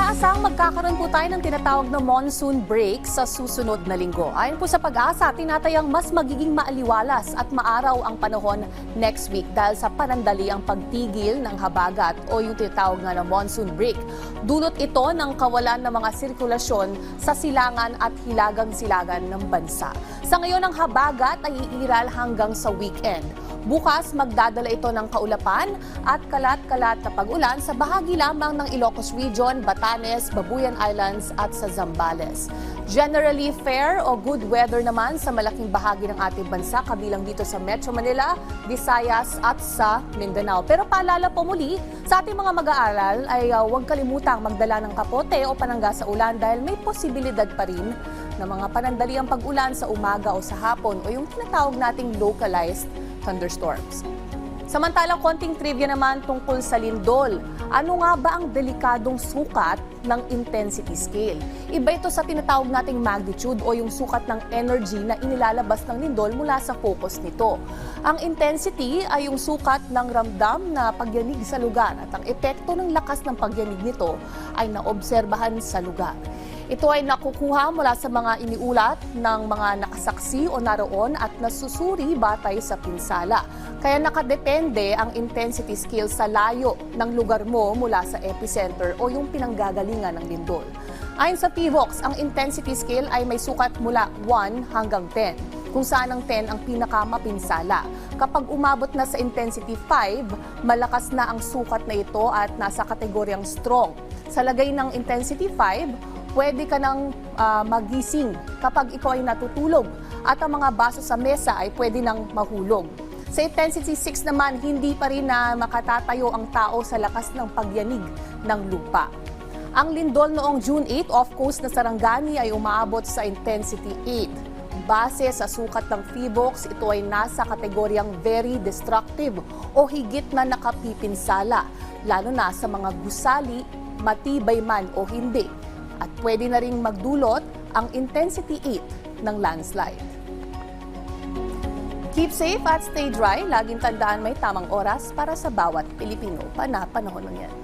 Inaasang magkakaroon po tayo ng tinatawag na monsoon break sa susunod na linggo. Ayon po sa Pag-asa, tinatayang mas magiging maaliwalas at maaraw ang panahon next week dahil sa panandali ang pagtigil ng habagat o yung tinatawag nga na monsoon break. Dulot ito ng kawalan ng mga sirkulasyon sa silangan at hilagang-silagan ng bansa. Sa ngayon, ang habagat ay iiral hanggang sa weekend. Bukas, magdadala ito ng kaulapan at kalat-kalat na pag-ulan sa bahagi lamang ng Ilocos Region, Batanes, Babuyan Islands at sa Zambales. Generally fair o good weather naman sa malaking bahagi ng ating bansa, kabilang dito sa Metro Manila, Visayas at sa Mindanao. Pero paalala po muli, sa ating mga mag-aaral ay huwag kalimutang magdala ng kapote o panangga sa ulan dahil may posibilidad pa rin ng mga panandaliang pag-ulan sa umaga o sa hapon o yung tinatawag nating localized thunderstorms. Samantalang konting trivia naman tungkol sa lindol. Ano nga ba ang delikadong sukat ng intensity scale? Iba ito sa tinatawag nating magnitude o yung sukat ng energy na inilalabas ng lindol mula sa focus nito. Ang intensity ay yung sukat ng ramdam na pagyanig sa lugar at ang epekto ng lakas ng pagyanig nito ay naobserbahan sa lugar. Ito ay nakukuha mula sa mga iniulat ng mga nakasaksi o naroon at nasusuri batay sa pinsala. Kaya nakadepende ang intensity scale sa layo ng lugar mo mula sa epicenter o yung pinanggagalingan ng lindol. Ayon sa PHOX, ang intensity scale ay may sukat mula 1 hanggang 10, kung saan ang 10 ang pinakamapinsala. Kapag umabot na sa intensity 5, malakas na ang sukat na ito at nasa kategoryang strong. Sa lagay ng intensity 5, pwede ka nang magising kapag ikaw ay natutulog at ang mga baso sa mesa ay pwede nang mahulog. Sa intensity 6 naman, hindi pa rin na makatatayo ang tao sa lakas ng pagyanig ng lupa. Ang lindol noong June 8 off coast na Sarangani ay umaabot sa intensity 8. Base sa sukat ng PHOX, ito ay nasa kategoryang very destructive o higit na nakapipinsala, lalo na sa mga gusali, matibay man o hindi. At pwede na ring magdulot ang intensity 8 ng landslide. Keep safe at stay dry. Laging tandaan may tamang oras para sa bawat Pilipino. Panahon lang yan.